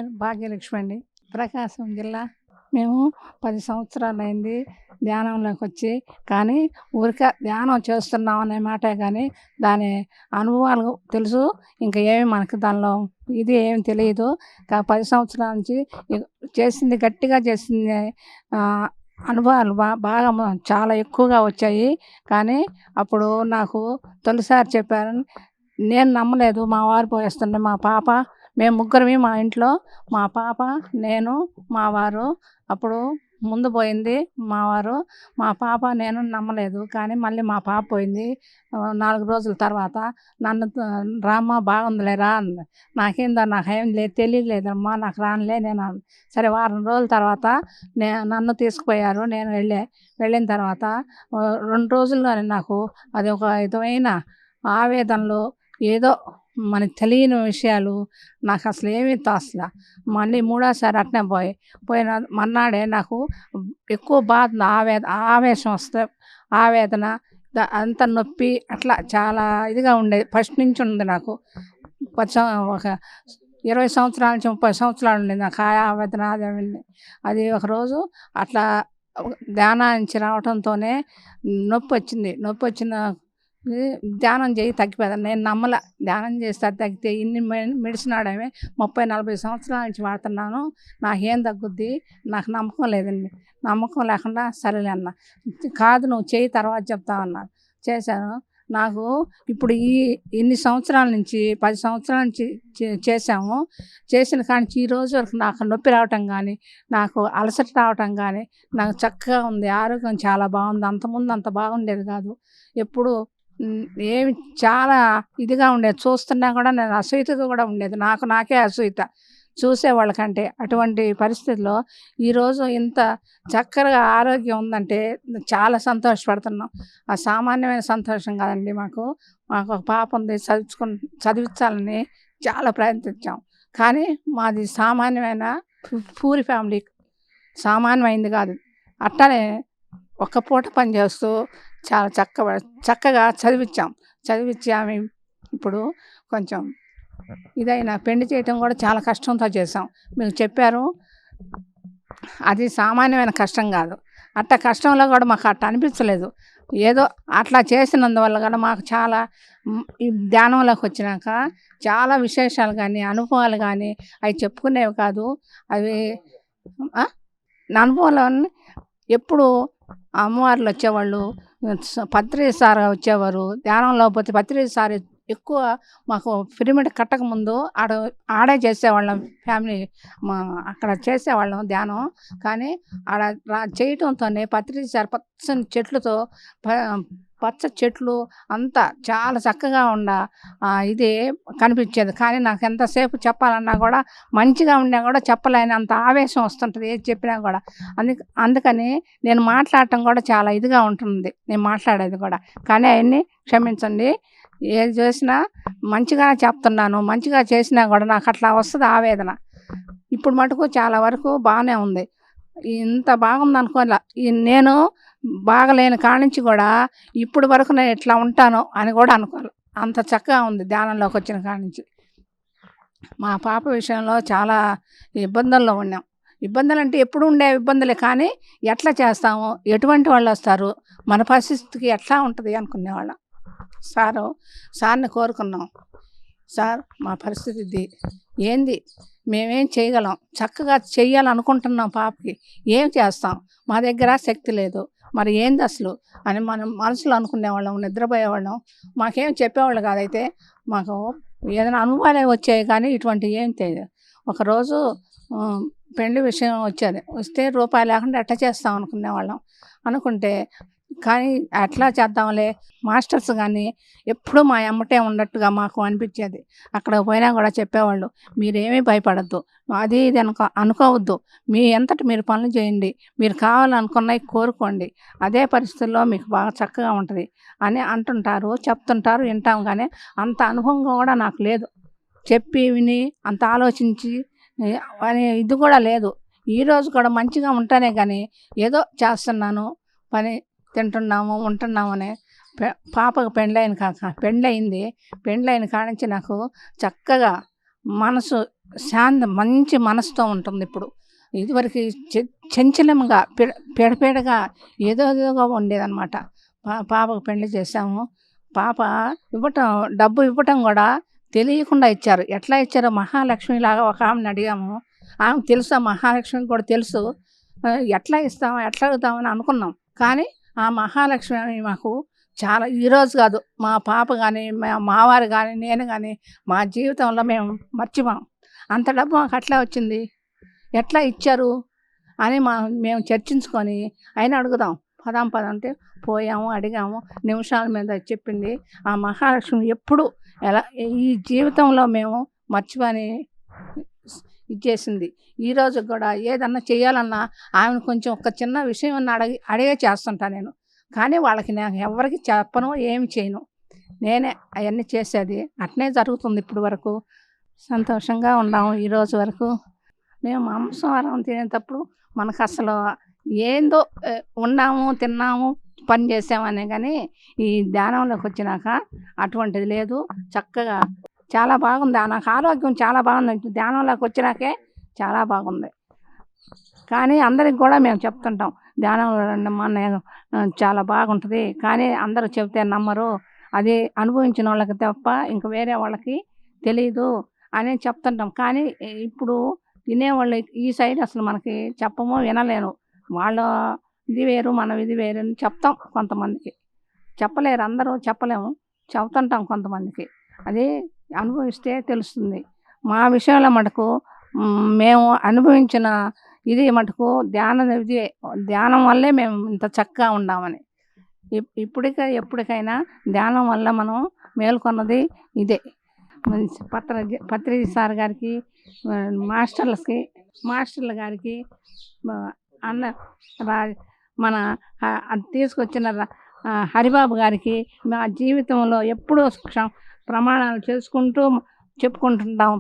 పేరు భాగ్యలక్ష్మి అండి. ప్రకాశం జిల్లా. మేము 10 సంవత్సరాలయింది ధ్యానంలోకొచ్చి. కానీ ఊరికే ధ్యానం చేస్తున్నాం అనే మాటే గానీ, దాని అనుభవాలు తెలుసు. ఇంక ఏమి మనకు దానిలో ఇది ఏమి తెలీదు. 10 సంవత్సరాల నుంచి చేసింది గట్టిగా చేసింది అనుభవాలు బాగా చాలా ఎక్కువగా వచ్చాయి. కానీ అప్పుడు నాకు తొలిసారి చెప్పారు. నేను నమ్మలేదు. మా వారు పోయేస్తుంటే మా పాప, మేము ముగ్గురమే మా ఇంట్లో. మా పాప, నేను, మా వారు. అప్పుడు ముందు పోయింది మా వారు. మా పాప, నేను నమ్మలేదు. కానీ మళ్ళీ మా పాప పోయింది 4 రోజుల తర్వాత. నన్ను రామ్మా బాగుందిలేరా అంది. నాకేం లేదు తెలియలేదమ్మా, నాకు రానులే నేను. సరే వారం రోజుల తర్వాత నన్ను తీసుకుపోయారు. నేను వెళ్ళిన తర్వాత 2 రోజుల్లోనే నాకు అది ఒక విధమైన ఆవేదనలు, ఏదో మనకు తెలియని విషయాలు నాకు అసలు ఏమీ తోచలా. మళ్ళీ మూడోసారి అట్నే పోయిన మర్నాడే నాకు ఎక్కువ బాధ, ఆవేశం వస్తే ఆవేదన, అంత నొప్పి, అట్లా చాలా ఇదిగా ఉండేది. ఫస్ట్ నుంచి ఉంది నాకు. ఒక 20 సంవత్సరాల నుంచి 30 సంవత్సరాలు ఉండేది నాకు ఆవేదన. అది ఒకరోజు అట్లా ధ్యానానికి రావడంతోనే నొప్పి వచ్చిన ధ్యానం చేయి తగ్గిపోయింది. నేను నమ్మల. ధ్యానం చేస్తే తగ్గితే ఇన్ని మెడిసిన్ వాడమే 30-40 సంవత్సరాల నుంచి వాడుతున్నాను, నాకేం తగ్గుద్ది, నాకు నమ్మకం లేదండి. నమ్మకం లేకుండా సరేలే అన్న. కాదు నువ్వు చేయి తర్వాత చెప్తావు అన్నారు. చేశాను. నాకు ఇప్పుడు ఇన్ని సంవత్సరాల నుంచి 10 సంవత్సరాల నుంచి చేశాము. చేసిన కానీ ఈ రోజు వరకు నాకు నొప్పి రావటం కానీ, నాకు అలసట రావటం కానీ, నాకు చక్కగా ఉంది. ఆరోగ్యం చాలా బాగుంది. అంతకుముందు అంత బాగుండేది కాదు. ఎప్పుడు ఏమి చాలా ఇదిగా ఉండేది. చూస్తున్నా కూడా నేను అసూయతగా కూడా ఉండేది. నాకే అసూయత చూసేవాళ్ళకంటే. అటువంటి పరిస్థితుల్లో ఈరోజు ఇంత చక్కగా ఆరోగ్యం ఉందంటే చాలా సంతోషపడుతున్నాం. ఆ సామాన్యమైన సంతోషం కాదండి. మాకు ఒక పాప ఉంది, చదివించాలని చాలా ప్రయత్నించాం. కానీ మాది సామాన్యమైన పూరి ఫ్యామిలీ, సామాన్యమైంది కాదు. అట్టనే ఒక్క పూట పని చేస్తూ చాలా చక్కగా చదివించి ఆమె ఇప్పుడు కొంచెం ఇదైనా పెళ్లి చేయటం కూడా చాలా కష్టంతో చేసాం. మీరు చెప్పారు, అది సామాన్యమైన కష్టం కాదు. అట్ట కష్టంలో కూడా మాకు అట్ట అనిపించలేదు. ఏదో అట్లా చేసినందువల్ల కూడా మాకు చాలా ఈ ధ్యానంలోకి వచ్చినాక చాలా విశేషాలు కానీ, అనుభవాలు కానీ అవి చెప్పుకునేవి కాదు. అవి అనుభవాలు ఎప్పుడు అమ్మవార్లు వచ్చేవాళ్ళు, పత్రిసారి వచ్చేవారు. ధ్యానంలో పోతే పత్రిసారి ఎక్కువ మాకు పిరమిడ్ కట్టకముందు ఆడే చేసేవాళ్ళం. ఫ్యామిలీ అక్కడ చేసేవాళ్ళం ధ్యానం. కానీ ఆడ చేయటంతోనే పత్రిసారి పచ్చని చెట్లతో, పచ్చ చెట్లు అంతా చాలా చక్కగా ఇది కనిపించేది. కానీ నాకు ఎంతసేపు చెప్పాలన్నా కూడా, మంచిగా ఉన్నా కూడా చెప్పలేని అంత ఆవేశం వస్తుంటుంది ఏది చెప్పినా కూడా. అందుకని నేను మాట్లాడటం కూడా చాలా ఇదిగా ఉంటుంది, నేను మాట్లాడేది కూడా. కానీ అవన్నీ క్షమించండి. ఏది చేసినా మంచిగానే చెప్తున్నాను. మంచిగా చేసినా కూడా నాకు అట్లా వస్తుంది ఆవేదన. ఇప్పుడు మటుకు చాలా వరకు బాగానే ఉంది. ఇంత బాగుంది అనుకోలే. నేను బాగలేని కానించి కూడా ఇప్పుడు వరకు నేను ఇట్లా ఉంటాను అని కూడా అనుకోను. అంత చక్కగా ఉంది ధ్యానంలోకి వచ్చిన కానించి. మా పాప విషయంలో చాలా ఇబ్బందుల్లో ఉన్నాం. ఇబ్బందులు అంటే ఎప్పుడు ఉండే ఇబ్బందులే. కానీ ఎట్లా చేస్తాము, ఎటువంటి వాళ్ళు వస్తారు, మన పరిస్థితికి ఎట్లా ఉంటుంది అనుకునేవాళ్ళం. సార్ని కోరుకున్నాం. సార్ మా పరిస్థితి ఇది, ఏంది, మేమేం చేయగలం, చక్కగా చెయ్యాలనుకుంటున్నాం పాపకి, ఏం చేస్తాం, మా దగ్గర శక్తి లేదు, మరి ఏంది అసలు అని మనం మనసులో అనుకునేవాళ్ళం, నిద్రపోయేవాళ్ళం. మాకేం చెప్పేవాళ్ళు కాదైతే. మాకు ఏదైనా అనుభవాలే వచ్చాయి కానీ ఇటువంటివి ఏం తెలియదు. ఒకరోజు పెళ్లి విషయం వస్తే రూపాయి లేకుండా ఎట్లా చేస్తాం అనుకునేవాళ్ళం. అనుకుంటే కానీ అట్లా చేద్దాంలే, మాస్టర్స్ కానీ ఎప్పుడూ మా ఎమ్మటే ఉన్నట్టుగా మాకు అనిపించేది. అక్కడ పోయినా కూడా చెప్పేవాళ్ళు, మీరేమీ భయపడద్దు, అది ఇది అనుకోవద్దు, మీ అంతటి మీరు పనులు చేయండి, మీరు కావాలనుకున్నవి కోరుకోండి, అదే పరిస్థితుల్లో మీకు బాగా చక్కగా ఉంటుంది అని అంటుంటారు, చెప్తుంటారు, వింటాం. కానీ అంత అనుభవం కూడా నాకు లేదు. చెప్పి విని అంత ఆలోచించి అని ఇది కూడా లేదు. ఈరోజు కూడా మంచిగా ఉంటానే కానీ ఏదో చేస్తున్నాను, పని తింటున్నాము ఉంటున్నామని. పాపకు పెండ్లైన కాడించి నాకు చక్కగా మనసు మంచి మనసుతో ఉంటుంది ఇప్పుడు. ఇదివరకు చంచలంగా పీడపీడగా ఏదోగా ఉండేదనమాట. పాపకు పెళ్లి చేశాము. పాప డబ్బు ఇవ్వటం కూడా తెలియకుండా ఇచ్చారు. ఎట్లా ఇచ్చారో మహాలక్ష్మిలాగా ఒక ఆమెను అడిగాము. ఆమెకు తెలుసు, ఆ మహాలక్ష్మికి కూడా తెలుసు. ఎట్లా ఇస్తాం, ఎట్లా అడుగుతామని అనుకున్నాం. కానీ ఆ మహాలక్ష్మి మాకు చాలా, ఈరోజు కాదు, మా పాప కానీ, మా మావారు కానీ, నేను కానీ మా జీవితంలో మేము మర్చిపోం. అంత డబ్బు మాకు అట్లా వచ్చింది, ఎట్లా ఇచ్చారు అని మేము చర్చించుకొని అయినా అడుగుదాం, పదాం అంటే పోయాము, అడిగాము. నిమిషాల మీద చెప్పింది. ఆ మహాలక్ష్మి ఎప్పుడు ఎలా ఈ జీవితంలో మేము మర్చిపోని ఇచ్చేసింది. ఈరోజు కూడా ఏదన్నా చేయాలన్నా ఆమెను కొంచెం ఒక చిన్న విషయం అన్న అడిగే చేస్తుంటాను నేను. కానీ వాళ్ళకి నేను ఎవరికి చెప్పను, ఏమి చేయను. నేనే అవన్నీ చేసేది. అట్నే జరుగుతుంది ఇప్పుడు వరకు. సంతోషంగా ఉన్నాము ఈరోజు వరకు. మేము మాంసాహారం తినేటప్పుడు మనకు అసలు ఏందో ఉన్నాము, తిన్నాము, పని చేసామనే కానీ ఈ ధ్యానంలోకి వచ్చినాక అటువంటిది లేదు. చక్కగా చాలా బాగుంది. నాకు ఆరోగ్యం చాలా బాగుంది. ధ్యానంలోకి వచ్చినాకే చాలా బాగుంది. కానీ అందరికి కూడా మేము చెప్తుంటాం, ధ్యానంలో రండమ్మా, నేను చాలా బాగుంటుంది. కానీ అందరూ చెబితే నమ్మరు. అది అనుభవించిన వాళ్ళకి తప్ప ఇంక వేరే వాళ్ళకి తెలీదు అని చెప్తుంటాం. కానీ ఇప్పుడు వినేవాళ్ళు ఈ సైడ్ అసలు మనకి చెప్పము, వినలేను. వాళ్ళ ఇది వేరు, మనం ఇది వేరు అని చెప్తాం. కొంతమందికి చెప్పలేరు, అందరూ చెప్పలేము, చెబుతుంటాం కొంతమందికి. అది అనుభవిస్తే తెలుస్తుంది. మా విషయంలో మటుకు మేము అనుభవించిన ఇది మటుకు ధ్యానం వల్లే మేము ఇంత చక్కగా ఉన్నామని. ఎప్పటికైనా ధ్యానం వల్ల మనం మేల్కొన్నది ఇదే. పత్రిజీ సార్ గారికి, మాస్టర్ల గారికి, అన్న మన తీసుకొచ్చిన హరిబాబు గారికి మా జీవితంలో ఎప్పుడూ ప్రమాణాలు చెప్పుకుంటుంటాం.